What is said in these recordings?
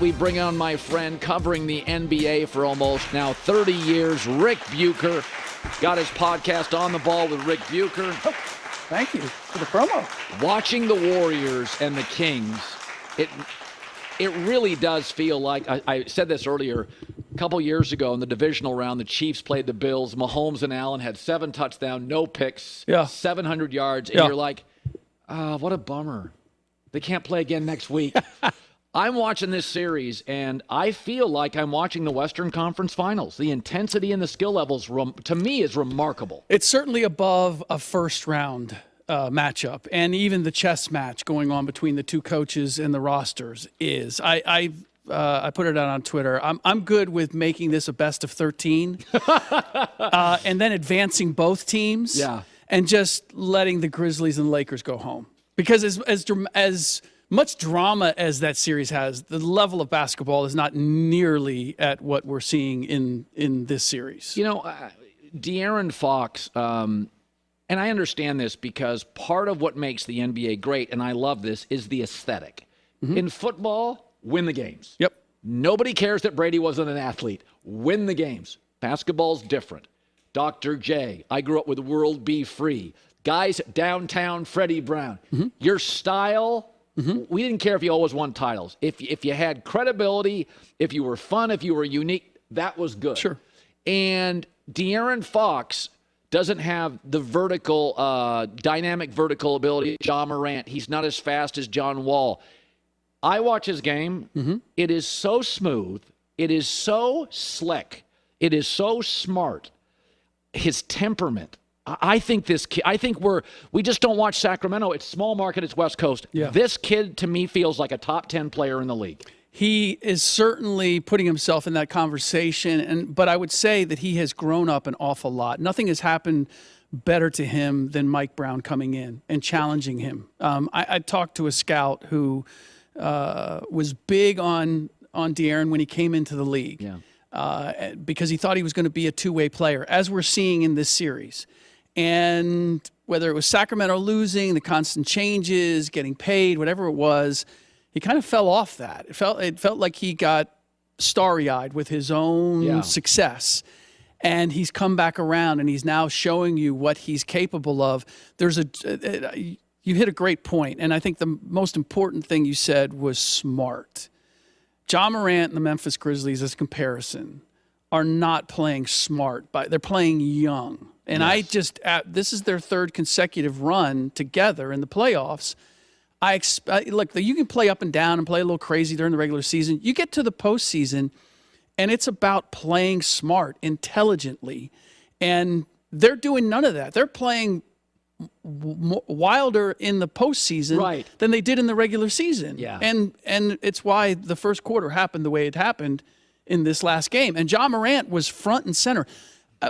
We bring on my friend covering the NBA for almost now 30 years, Rick Bucher. Got his podcast On the Ball with Rick Bucher. Oh, thank you for the promo. Watching the Warriors and the Kings, it really does feel like, I said this earlier, a couple years ago in the divisional round, the Chiefs played the Bills. Mahomes and Allen had 7 touchdowns, no picks, 700 yards, and you're like, what a bummer. They can't play again next week. I'm watching this series, and I feel like I'm watching the Western Conference Finals. The intensity and the skill levels, to me, is remarkable. It's certainly above a first-round matchup, and even the chess match going on between the two coaches and the rosters is. I put it out on Twitter. I'm good with making this a best of 13, and then advancing both teams, and just letting the Grizzlies and Lakers go home. Because as much drama as that series has, the level of basketball is not nearly at what we're seeing in this series. You know, De'Aaron Fox, and I understand this because part of what makes the NBA great, and I love this, is the aesthetic. Mm-hmm. In football, win the games. Yep. Nobody cares that Brady wasn't an athlete. Win the games. Basketball's different. Dr. J, I grew up with World Be Free. Guys downtown, Freddie Brown. Mm-hmm. Your style... Mm-hmm. We didn't care if you always won titles. If you had credibility, if you were fun, if you were unique, that was good. Sure. And De'Aaron Fox doesn't have the dynamic vertical ability of Ja Morant. He's not as fast as John Wall. I watch his game. Mm-hmm. It is so smooth. It is so slick. It is so smart. His temperament. I think we just don't watch Sacramento. It's small market. It's West Coast. Yeah. This kid, to me, feels like a top 10 player in the league. He is certainly putting himself in that conversation, but I would say that he has grown up an awful lot. Nothing has happened better to him than Mike Brown coming in and challenging him. I talked to a scout who was big on De'Aaron when he came into the league, because he thought he was going to be a two-way player, as we're seeing in this series. And whether it was Sacramento losing, the constant changes, getting paid, whatever it was, he kind of fell off that. It felt like he got starry-eyed with his own success. And he's come back around, and he's now showing you what he's capable of. You hit a great point, and I think the most important thing you said was smart. Ja Morant and the Memphis Grizzlies, as comparison, are not playing smart, they're playing young. And this is their third consecutive run together in the playoffs. Look, you can play up and down and play a little crazy during the regular season. You get to the postseason, and it's about playing smart, intelligently. And they're doing none of that. They're playing wilder in the postseason than they did in the regular season. Yeah. And it's why the first quarter happened the way it happened in this last game. And Ja Morant was front and center.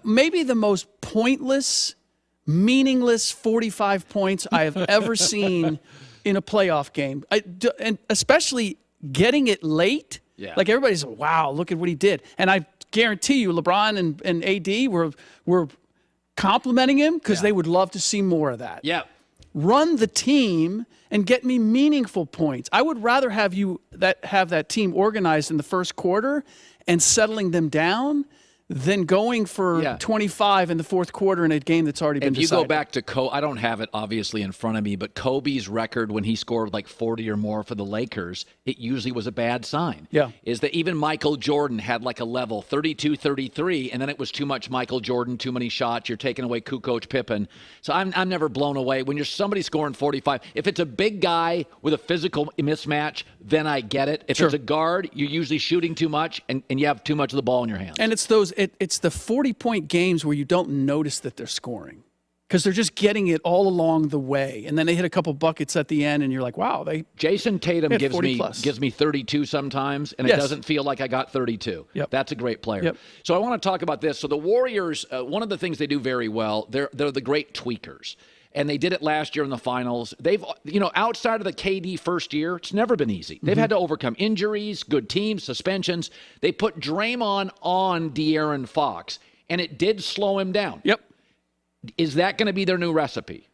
Maybe the most pointless, meaningless 45 points I have ever seen in a playoff game. And especially getting it late. Yeah. Like everybody's, wow, look at what he did. And I guarantee you LeBron and AD were complimenting him because they would love to see more of that. Yeah. Run the team and get me meaningful points. I would rather have have that team organized in the first quarter and settling them down than going for 25 in the fourth quarter in a game that's already been decided. If you go back to Kobe, I don't have it obviously in front of me, but Kobe's record when he scored like 40 or more for the Lakers, it usually was a bad sign. Yeah. Is that even Michael Jordan had like a level 32-33, and then it was too much Michael Jordan, too many shots, you're taking away Kukoc Pippen. So I'm never blown away. When you're somebody scoring 45, if it's a big guy with a physical mismatch, then I get it. If it's a guard, you're usually shooting too much, and you have too much of the ball in your hands. And it's it's the 40-point games where you don't notice that they're scoring because they're just getting it all along the way. And then they hit a couple buckets at the end, and you're like, wow. Jason Tatum gives me 32 sometimes, and it doesn't feel like I got 32. Yep. That's a great player. Yep. So I want to talk about this. So the Warriors, one of the things they do very well, they're the great tweakers. And they did it last year in the finals. They've, outside of the KD first year, it's never been easy. They've had to overcome injuries, good teams, suspensions. They put Draymond on De'Aaron Fox, and it did slow him down. Yep. Is that going to be their new recipe?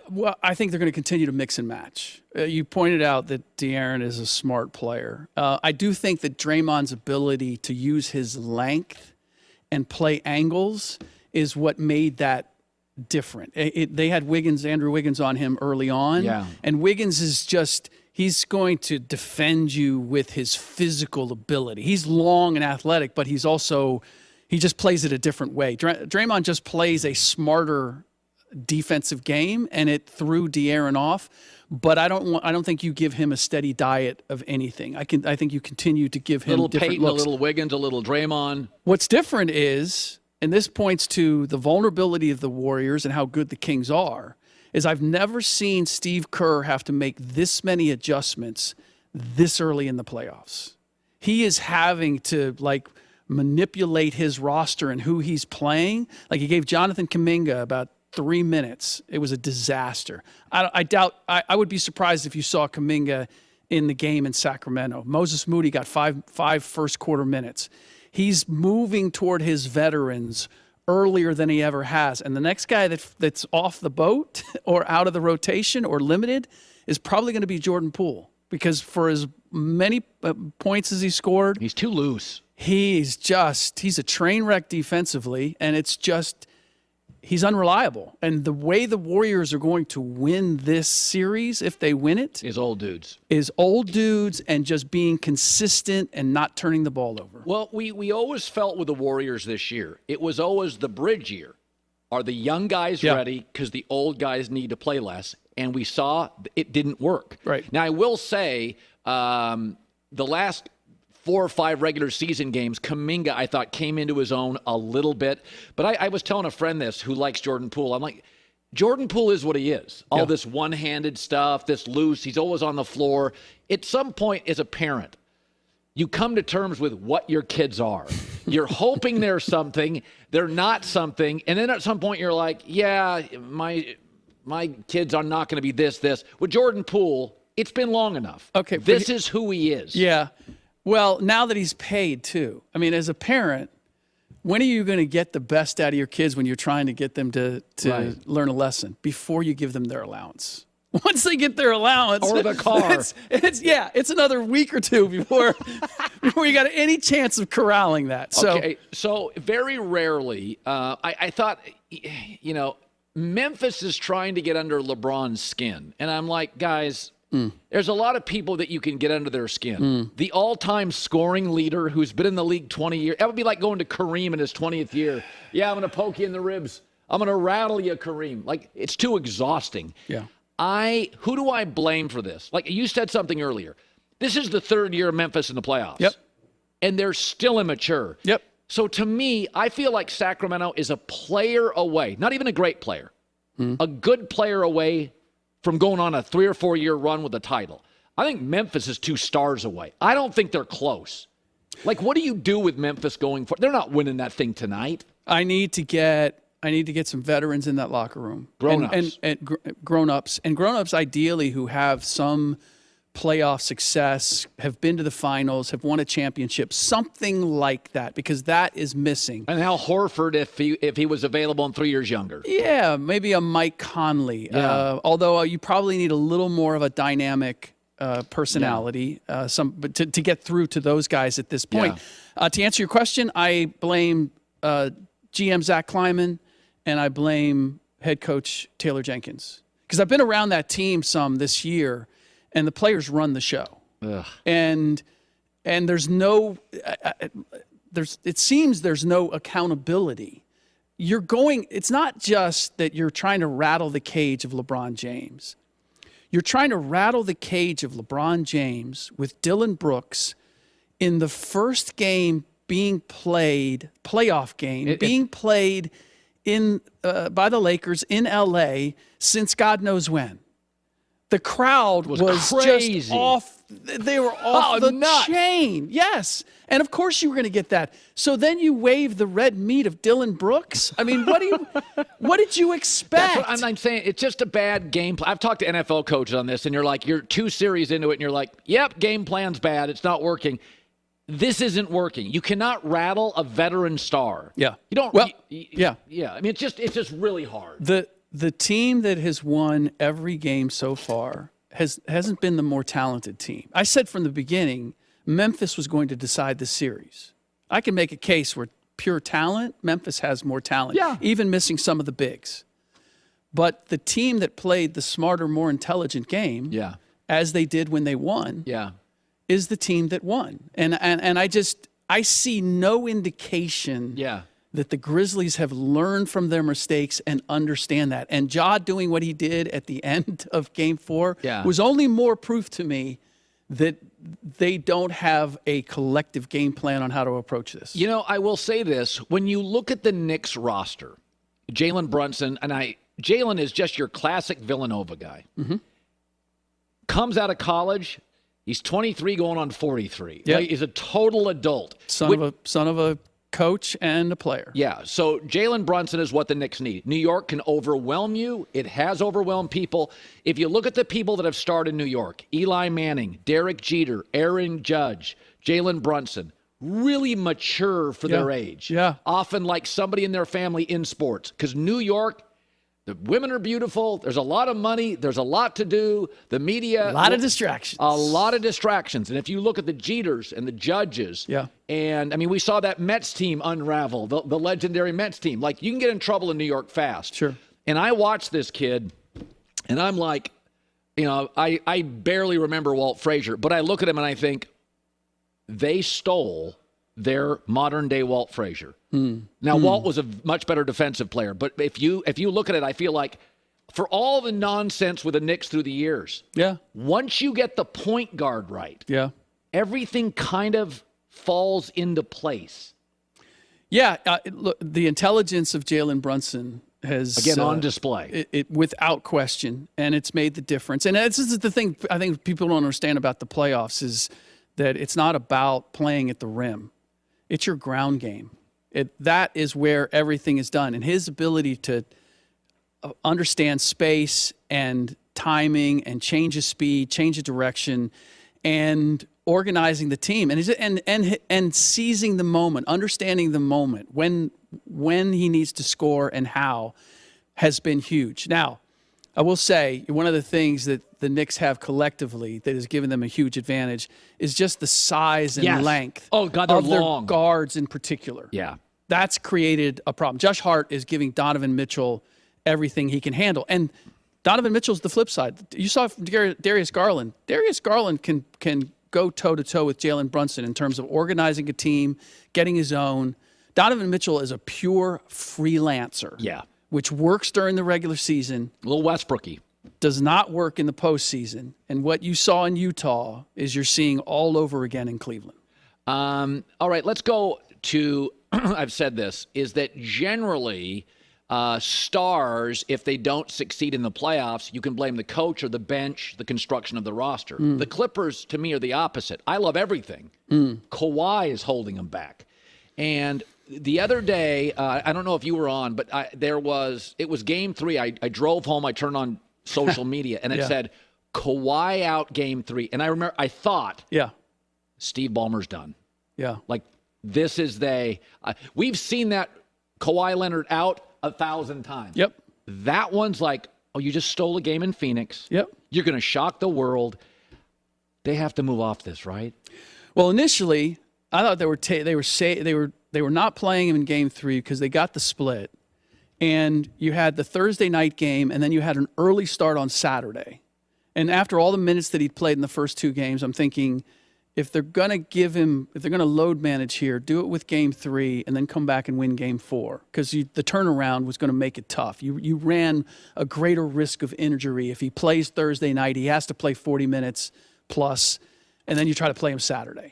Well, I think they're going to continue to mix and match. You pointed out that De'Aaron is a smart player. I do think that Draymond's ability to use his length and play angles is what made that different. They had Andrew Wiggins on him early on. Yeah. And Wiggins is just, he's going to defend you with his physical ability. He's long and athletic, but he just plays it a different way. Draymond just plays a smarter defensive game, and it threw De'Aaron off. But I don't think you give him a steady diet of anything. I think you continue to give him little different Peyton, looks. a little Wiggins, a little Draymond. What's different is, and this points to the vulnerability of the Warriors and how good the Kings are, is I've never seen Steve Kerr have to make this many adjustments this early in the playoffs. He is having to manipulate his roster and who he's playing. Like he gave Jonathan Kuminga about 3 minutes. It was a disaster. I doubt, I would be surprised if you saw Kuminga in the game in Sacramento. Moses Moody got five first quarter minutes. He's moving toward his veterans earlier than he ever has. And the next guy that's off the boat or out of the rotation or limited is probably going to be Jordan Poole, because for as many points as he scored, He's too loose. he's a train wreck defensively, and he's unreliable. And the way the Warriors are going to win this series, if they win it, Is old dudes. is old dudes and just being consistent and not turning the ball over. Well, we always felt with the Warriors this year, it was always the bridge year. Are the young guys ready? Because the old guys need to play less. And we saw it didn't work. Right. Now, I will say the last 4 or 5 regular season games, Kuminga, I thought, came into his own a little bit. But I was telling a friend this who likes Jordan Poole. I'm like, Jordan Poole is what he is. All this one-handed stuff, this loose. He's always on the floor. At some point, as a parent, you come to terms with what your kids are. You're hoping they're something. They're not something. And then at some point, you're like, yeah, my kids are not going to be this. With Jordan Poole, it's been long enough. Okay, This is who he is. Yeah. Well, now that he's paid too. I mean, as a parent, when are you going to get the best out of your kids when you're trying to get them to learn a lesson? Before you give them their allowance. Once they get their allowance, Or the car. It's another week or two before you got any chance of corralling that. So very rarely, I thought, Memphis is trying to get under LeBron's skin. And I'm like, guys, there's a lot of people that you can get under their skin. The all-time scoring leader who's been in the league 20 years. That would be like going to Kareem in his 20th year. Yeah, I'm going to poke you in the ribs. I'm going to rattle you, Kareem. Like, it's too exhausting. Yeah. Who do I blame for this? Like, you said something earlier. This is the 3rd year of Memphis in the playoffs. Yep. And they're still immature. Yep. So to me, I feel like Sacramento is a player away, not even a great player, a good player away from going on a 3 or 4 year run with a title. I think Memphis is 2 stars away. I don't think they're close. Like, what do you do with Memphis going forward? They're not winning that thing tonight. I need to get some veterans in that locker room. Grown-ups. And grown-ups. And grown-ups ideally who have some playoff success, have been to the finals, have won a championship, something like that, because that is missing. And Al Horford, if he was available and 3 years younger. Yeah, maybe a Mike Conley. Yeah. Although you probably need a little more of a dynamic personality, but to get through to those guys at this point. Yeah. To answer your question, I blame GM Zach Kleiman, and I blame head coach Taylor Jenkins, because I've been around that team some this year, and the players run the show. Ugh. And there's no it seems there's no accountability. It's not just that you're trying to rattle the cage of LeBron James. You're trying to rattle the cage of LeBron James with Dylan Brooks in the first game being played, playoff game, being played in by the Lakers in LA since God knows when. The crowd was crazy. Just off. They were off the chain. Yes. And of course you were going to get that. So then you wave the red meat of Dylan Brooks. I mean, what did you expect? That's what I'm saying. It's just a bad game plan. I've talked to NFL coaches on this, and you're 2 series into it, and you're like, yep, game plan's bad. It's not working. This isn't working. You cannot rattle a veteran star. Yeah. You don't. Well, yeah. I mean, it's just really hard. The team that has won every game so far hasn't been the more talented team. I said from the beginning, Memphis was going to decide the series. I can make a case where pure talent, Memphis has more talent, even missing some of the bigs. But the team that played the smarter, more intelligent game, as they did when they won, is the team that won. And I see no indication that the Grizzlies have learned from their mistakes and understand that. And Ja doing what he did at the end of Game 4 was only more proof to me that they don't have a collective game plan on how to approach this. You know, I will say this. When you look at the Knicks roster, Jalen Brunson, Jalen is just your classic Villanova guy. Comes out of college, he's 23 going on 43. Like, he's a total adult. Son of a coach and a player. Yeah, so Jalen Brunson is what the Knicks need. New York can overwhelm you. It has overwhelmed people. If you look at the people that have started New York, Eli Manning, Derek Jeter, Aaron Judge, Jalen Brunson, really mature for their age. Often like somebody in their family in sports. Because New York, the women are beautiful. There's a lot of money. There's a lot to do. The media. A lot of distractions. A lot of distractions. And if you look at the Jeters and the Judges. And, I mean, we saw that Mets team unravel, the legendary Mets team. Like, you can get in trouble in New York fast. Sure. And I watched this kid, and I'm like, you know, I barely remember Walt Frazier. But I look at him and I think, they stole their modern-day Walt Frazier. Now, Walt was a much better defensive player, but if you look at it, I feel like for all the nonsense with the Knicks through the years, once you get the point guard right, everything kind of falls into place. Look, the intelligence of Jalen Brunson has again on display. It without question, and it's made the difference. And this is the thing I think people don't understand about the playoffs is that it's not about playing at the rim. It's your ground game. That is where everything is done. And his ability to understand space and timing and change of speed, change of direction, and organizing the team and seizing the moment, understanding the moment when he needs to score and how has been huge. Now, I will say one of the things that the Knicks have collectively that has given them a huge advantage is just the size and length of their guards in particular. That's created a problem. Josh Hart is giving Donovan Mitchell everything he can handle. And Donovan Mitchell's the flip side. You saw Darius Garland. Darius Garland can go toe-to-toe with Jalen Brunson in terms of organizing a team, getting his own. Donovan Mitchell is a pure freelancer. Which works during the regular season. A little Westbrooky. Does not work in the postseason. And what you saw in Utah is you're seeing all over again in Cleveland. All right, let's go to, I've said this, is that generally stars, if they don't succeed in the playoffs, you can blame the coach or the bench, the construction of the roster. The Clippers, to me, are the opposite. I love everything. Kawhi is holding them back. And the other day, I don't know if you were on, but it was Game 3. I drove home. I turned on social media, and it said, Kawhi out Game 3. And I remember, I thought, Steve Ballmer's done. Like, this is we've seen that Kawhi Leonard out 1,000 times. That one's like, oh, you just stole a game in Phoenix. You're going to shock the world. They have to move off this, right? Well, initially, I thought they were not playing him in Game 3 because they got the split, and you had the Thursday night game, and then you had an early start on Saturday. And after all the minutes that he'd played in the first two games, I'm thinking, if they're going to load manage here, do it with Game 3 and then come back and win Game 4 because the turnaround was going to make it tough. You ran a greater risk of injury. If he plays Thursday night, he has to play 40 minutes plus, and then you try to play him Saturday.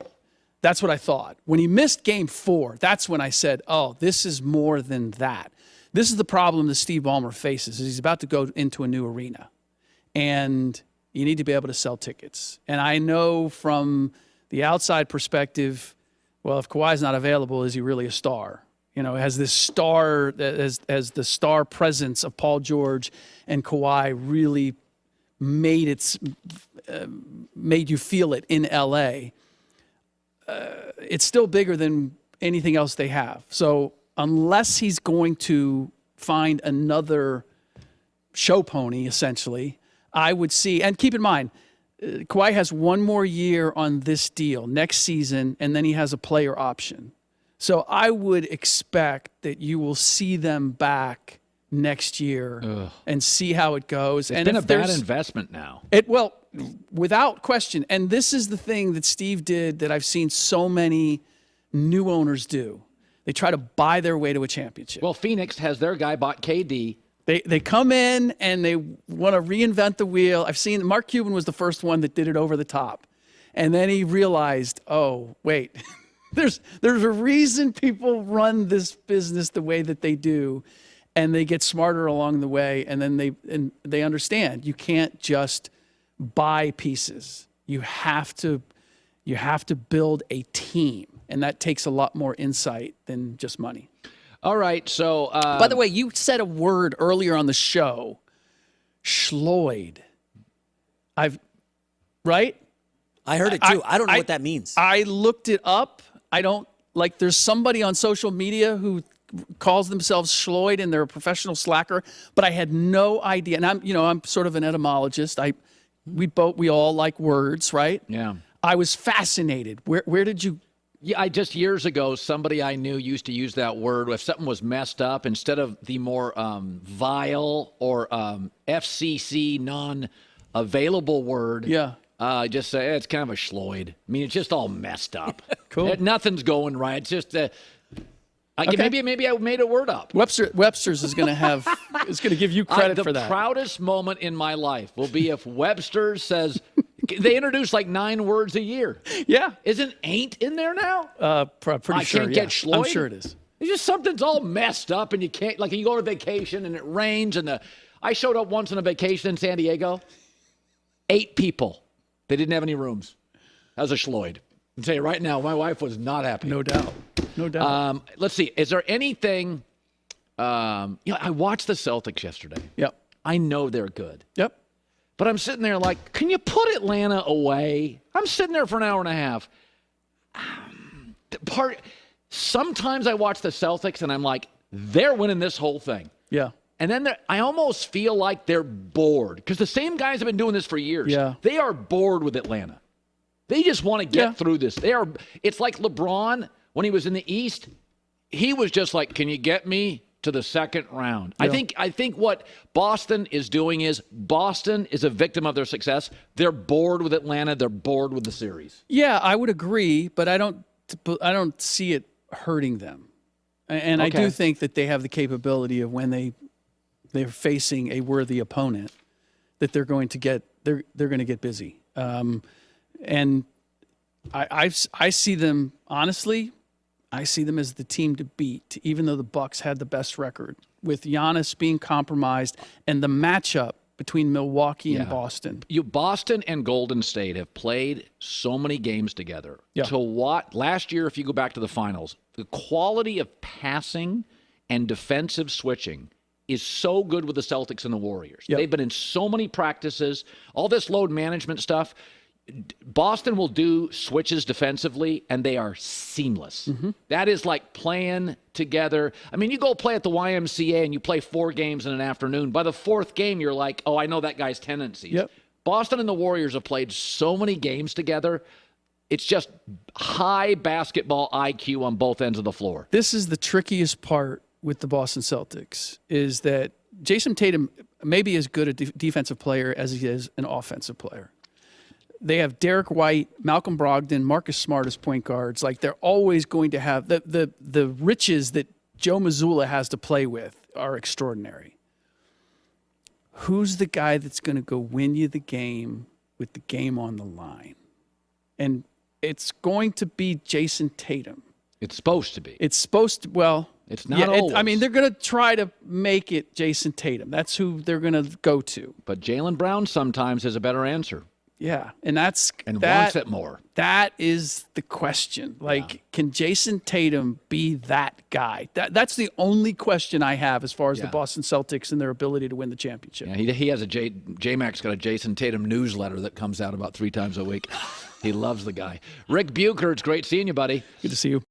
That's what I thought. When he missed Game 4, that's when I said, oh, this is more than that. This is the problem that Steve Ballmer faces, is he's about to go into a new arena. And you need to be able to sell tickets. And I know from the outside perspective, well, if Kawhi's not available, is he really a star? You know, has this star, as the star presence of Paul George and Kawhi really made you feel it in L.A., it's still bigger than anything else they have. So unless he's going to find another show pony, essentially, I would see, and keep in mind, Kawhi has one more year on this deal next season, and then he has a player option. So I would expect that you will see them back next year and see how it goes. It's been a bad investment now. Well, without question. And this is the thing that Steve did that I've seen so many new owners do. They try to buy their way to a championship. Well, Phoenix has their guy bought KD. They come in and they want to reinvent the wheel. I've seen Mark Cuban was the first one that did it over the top. And then he realized, oh, wait, there's a reason people run this business the way that they do. And they get smarter along the way. And then they understand you can't just buy pieces. You have to build a team. And that takes a lot more insight than just money. All right, so... by the way, you said a word earlier on the show, Schloid. Right? I heard it too. I don't know what that means. I looked it up. There's somebody on social media who calls themselves Schloid and they're a professional slacker, but I had no idea. And I'm sort of an etymologist. We all like words, right? Yeah. I was fascinated. Where did you... Yeah, just years ago, somebody I knew used to use that word. If something was messed up, instead of the more vile or FCC non-available word, just say it's kind of a schloid. I mean, it's just all messed up. Cool. Nothing's going right. It's just maybe I made a word up. Webster's is going to give you credit for that. The proudest moment in my life will be if Webster's says. They introduce like 9 words a year. Yeah. Ain't in there now? Pretty sure. I can't get Schloid. I'm sure it is. It's just something's all messed up and you can't, like you go on a vacation and it rains I showed up once on a vacation in San Diego. 8 people. They didn't have any rooms. That was a Schloid. I'll tell you right now, my wife was not happy. No doubt. No doubt. Let's see. Is there anything, I watched the Celtics yesterday. Yep. I know they're good. Yep. But I'm sitting there like, can you put Atlanta away? I'm sitting there for an hour and a half. Sometimes I watch the Celtics and I'm like, they're winning this whole thing. Yeah. And then I almost feel like they're bored because the same guys have been doing this for years. Yeah. They are bored with Atlanta. They just want to get through this. It's like LeBron when he was in the East. He was just like, can you get me to the second round? Yeah. I think what Boston is doing is Boston is a victim of their success. They're bored with Atlanta. They're bored with the series. Yeah, I would agree, but I don't see it hurting them. And I do think that they have the capability of when they're facing a worthy opponent that they're going to get busy. And I see them, honestly, I see them as the team to beat, even though the Bucks had the best record, with Giannis being compromised and the matchup between Milwaukee and Boston. Boston and Golden State have played so many games together. Yeah. Last year, if you go back to the finals, the quality of passing and defensive switching is so good with the Celtics and the Warriors. Yep. They've been in so many practices, all this load management stuff. Boston will do switches defensively, and they are seamless. Mm-hmm. That is like playing together. I mean, you go play at the YMCA, and you play 4 games in an afternoon. By the 4th game, you're like, oh, I know that guy's tendencies. Yep. Boston and the Warriors have played so many games together. It's just high basketball IQ on both ends of the floor. This is the trickiest part with the Boston Celtics, is that Jason Tatum may be as good a defensive player as he is an offensive player. They have Derek White, Malcolm Brogdon, Marcus Smart as point guards. Like, they're always going to have the riches that Joe Mazzulla has to play with are extraordinary. Who's the guy that's going to go win you the game with the game on the line? And it's going to be Jason Tatum. It's supposed to be. It's supposed to. Well, it's not always. I mean, they're going to try to make it Jason Tatum. That's who they're going to go to. But Jaylen Brown sometimes has a better answer. Yeah, wants it more. That is the question. Can Jason Tatum be that guy? That's the only question I have as far as the Boston Celtics and their ability to win the championship. Yeah, he has J-Mac's got a Jason Tatum newsletter that comes out about 3 times a week. He loves the guy. Rick Bucher, it's great seeing you, buddy. Good to see you.